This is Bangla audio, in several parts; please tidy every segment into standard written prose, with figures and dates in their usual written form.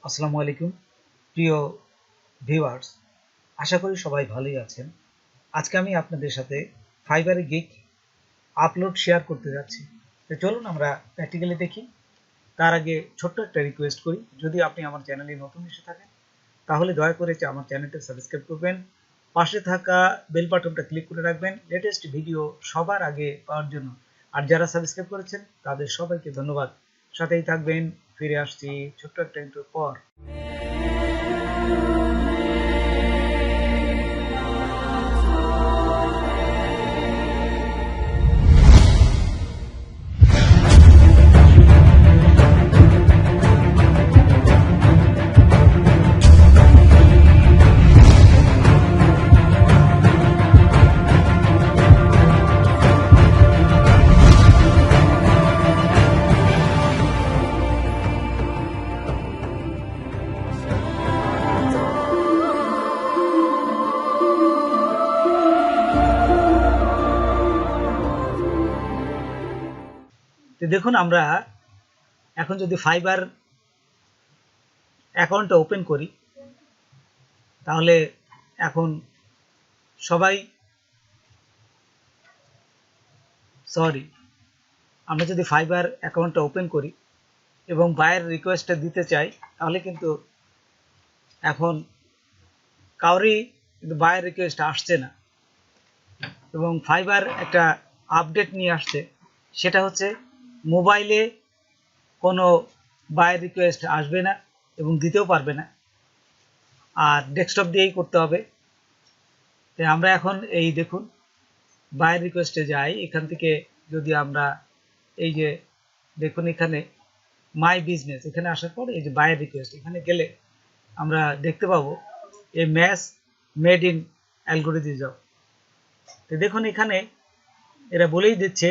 আসসালামু আলাইকুম প্রিয় ভিউয়ার্স, আশা করি সবাই ভালোই আছেন। আজকে আমি আপনাদের সাথে ফাইবারে গিগ আপলোড শেয়ার করতে যাচ্ছি। তো চলুন আমরা প্র্যাকটিক্যালি দেখি। তার আগে ছোট্ট একটা রিকোয়েস্ট করি, যদি আপনি আমার চ্যানেলে নতুন এসে থাকেন তাহলে দয়া করে আমার চ্যানেলটা সাবস্ক্রাইব করবেন, পাশে থাকা বেল বাটনটা ক্লিক করে রাখবেন লেটেস্ট ভিডিও সবার আগে পাওয়ার জন্য। আর যারা সাবস্ক্রাইব করেছেন তাদের সবাইকে ধন্যবাদ। সাথেই থাকবেন, ফিরে আসছি ছোট্ট একটা ইন্ট্রোর পর। তো দেখুন, আমরা এখন যদি ফাইবার অ্যাকাউন্টটা ওপেন করি তাহলে এখন সবাই আমরা যদি ফাইবার অ্যাকাউন্টটা ওপেন করি এবং বায়ার রিকোয়েস্টটা দিতে চাই তাহলে কিন্তু এখন কাউরই কিন্তু বায়ার রিকোয়েস্ট আসছে না। এবং ফাইবার একটা আপডেট নিয়ে আসছে, সেটা হচ্ছে মোবাইলে কোনো বায়ার রিকোয়েস্ট আসবে না এবং দিতেও পারবে না, আর ডেস্কটপ দিয়েই করতে হবে। তাই আমরা এখন এই দেখুন বায়ার রিকোয়েস্টে যাই। এখান থেকে যদি আমরা এই যে দেখুন এখানে মাই বিজনেস, এখানে আসার পর এই যে বায়ার রিকোয়েস্ট, এখানে গেলে আমরা দেখতে পাবো এই ম্যাচ মেড ইন অ্যালগোরিদম। তো দেখুন এখানে এরা বলেই দিচ্ছে,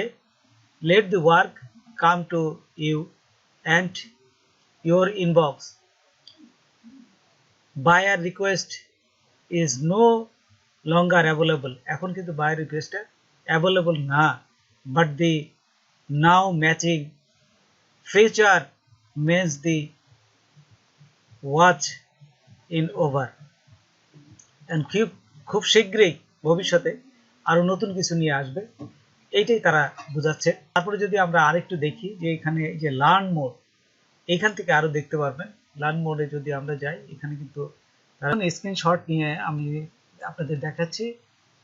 let the work come to you and your inbox, buyer request is no longer available. এখন কিন্তু বায়ার রিকোয়েস্টটা অ্যাভেলেবল না, but the now matching feature means the watch in over. খুব শীঘ্রই ভবিষ্যতে আরো নতুন কিছু নিয়ে আসবে, এইটাই তারা বোঝাচ্ছে। তারপরে যদি আমরা আরেকটু দেখি যে এখানে যে লার্ন মোড, এখান থেকে আরো দেখতে পারবেন। লার্ন মোডে যদি আমরা যাই, এখানে কিন্তু স্ক্রিনশট নিয়ে আমি আপনাদের দেখাচ্ছি।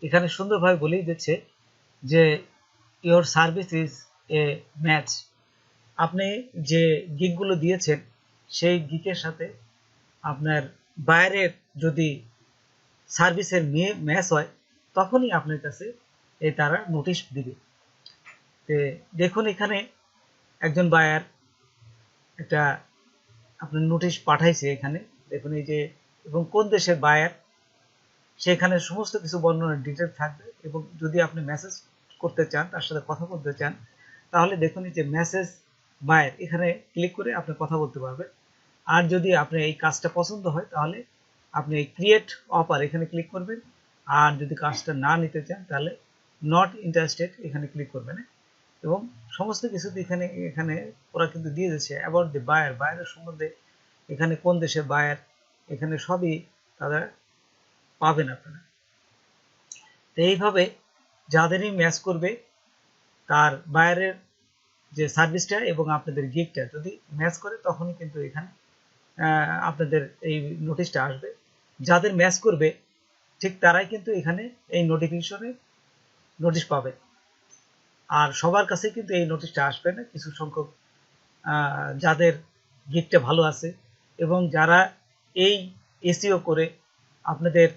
এখানে সুন্দরভাবে বলেই দিচ্ছে যে your service is a match. আপনি যে গিগগুলো দিয়েছেন সেই গিগের সাথে আপনার বাইরের যদি সার্ভিসের ম্যাচ হয় তখনই আপনার কাছে এই তারা নোটিশ দিবে। দেখুন এখানে একজন বায়ার একটা আপনার নোটিশ পাঠাইছে। এখানে দেখুন এই যে, এবং কোন দেশের বায়ার, সেখানে সমস্ত কিছু বর্ণনার ডিটেল থাকবে। এবং যদি আপনি মেসেজ করতে চান, তার সাথে কথা বলতে চান, তাহলে দেখুন এই যে মেসেজ বায়ার, এখানে ক্লিক করে আপনি কথা বলতে পারবেন। আর যদি আপনি এই কাজটা পছন্দ হয় তাহলে আপনি এই ক্রিয়েট অফার এখানে ক্লিক করবেন। আর যদি কাজটা না নিতে চান তাহলে নট ইন্টারেস্টেড এখানে ক্লিক করবেন। এবং সমস্ত কিছু এখানে এখানে ওরা কিন্তু দিয়ে দিচ্ছে অ্যাবাউট দি বায়ার, বায়ারের সম্বন্ধে, এখানে কোন দেশের বায়ার, এখানে সবই তারা পাবেন আপনারা। তো এইভাবে যাদেরই ম্যাচ করবে তার বায়ারের যে সার্ভিসটা এবং আপনাদের গিগটা যদি ম্যাচ করে তখনই কিন্তু এখানে আপনাদের এই নোটিশটা আসবে। যাদের ম্যাচ করবে ঠিক তারাই কিন্তু এখানে এই নোটিফিকেশনে নোটিশ পাবে। আর সবার কাছে কিন্তু এই নোটিশটা আসবে না, কিছু সংখ্যক যাদের গিগটা ভালো আছে এবং যারা এই এসইও করে আপনাদের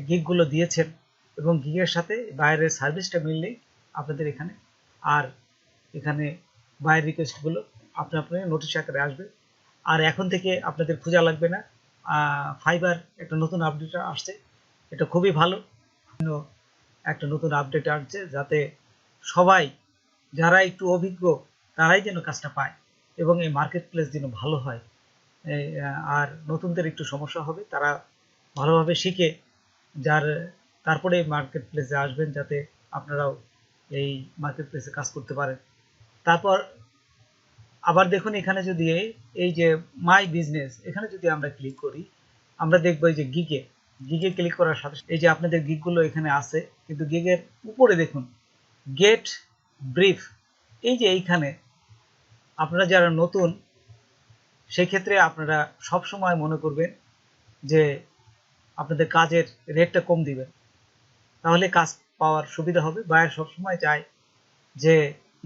গিগগুলো দিয়েছেন এবং গিগের সাথে বাইরের সার্ভিসটা মিললেই আপনাদের এখানে আর এখানে বায়ার রিকোয়েস্টগুলো আপনি নোটিশ আকারে আসবে। আর এখন থেকে আপনাদের খোঁজা লাগবে না। ফাইবার একটা নতুন আপডেট আসছে, এটা খুবই ভালো। একটা নতুন আপডেট আসছে যাতে সবাই যারা একটু অভিজ্ঞ তারাই যেন কাজটা পায় এবং এই মার্কেট প্লেস যেন ভালো হয়। আর নতুনদের একটু সমস্যা হবে, তারা ভালোভাবে শিখে তারপরে মার্কেট প্লেসে আসবেন যাতে আপনারাও এই মার্কেট প্লেসে কাজ করতে পারেন। তারপর আবার দেখুন এখানে যদি এই যে মাই বিজনেস এখানে যদি আমরা ক্লিক করি, আমরা দেখবো এই যে গিগে ক্লিক করার সাথে এই যে আপনাদের গিগগুলো এখানে আছে, কিন্তু গিগের উপরে দেখুন গেট ব্রিফ, এই যে এইখানে আপনারা যারা নতুন সেই ক্ষেত্রে আপনারা সব সময় মনে করবেন যে আপনাদের কাজের রেটটা কম দিবেন, তাহলে কাজ পাওয়ার সুবিধা হবে। বায়ার সবসময় চায় যে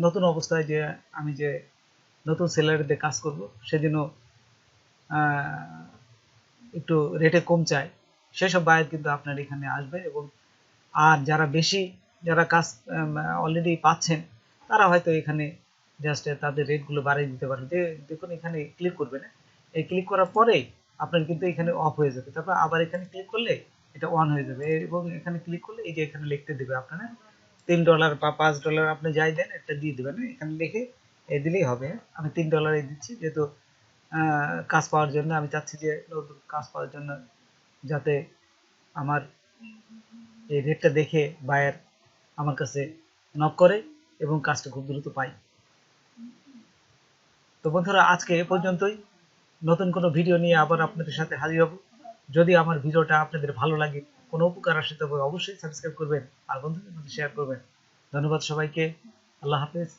নতুন অবস্থায় যে আমি যে নতুন সেলারিতে কাজ করব সেজন্য একটু রেটে কম চায়, সেসব বায়ার কিন্তু আপনার এখানে আসবে। এবং আর যারা কাজ অলরেডি পাচ্ছেন তারা হয়তো এখানে জাস্ট তাদের রেটগুলো বাড়িয়ে দিতে পারেন। দেখুন এখানে ক্লিক করবেন, এই ক্লিক করার পরেই আপনার কিন্তু এখানে অফ হয়ে যাবে, তারপর আবার এখানে ক্লিক করলে এটা অন হয়ে যাবে। এবং এখানে ক্লিক করলে এই যে এখানে লিখতে দেবে আপনারা $3 বা $5 আপনি যাই দেন এটা দিয়ে দেবেন, এখানে লিখে দিলেই হবে। আমি $3 দিচ্ছি, যেহেতু কাজ পাওয়ার জন্য আমি চাচ্ছি যে নতুন কাজ পাওয়ার জন্য যাতে আমার এই রেটটা দেখে বায়ার আমার কাছে নক করে এবং কাজটা খুব দ্রুত পাই। তো বন্ধুরা আজকে এ পর্যন্তই, নতুন কোনো ভিডিও নিয়ে আবার আপনাদের সাথে হাজির হব। যদি আমার ভিডিওটা আপনাদের ভালো লাগে, কোনো উপকার আসে, তবে অবশ্যই সাবস্ক্রাইব করবেন আর বন্ধুদের মধ্যে শেয়ার করবেন। ধন্যবাদ সবাইকে, আল্লাহ হাফেজ।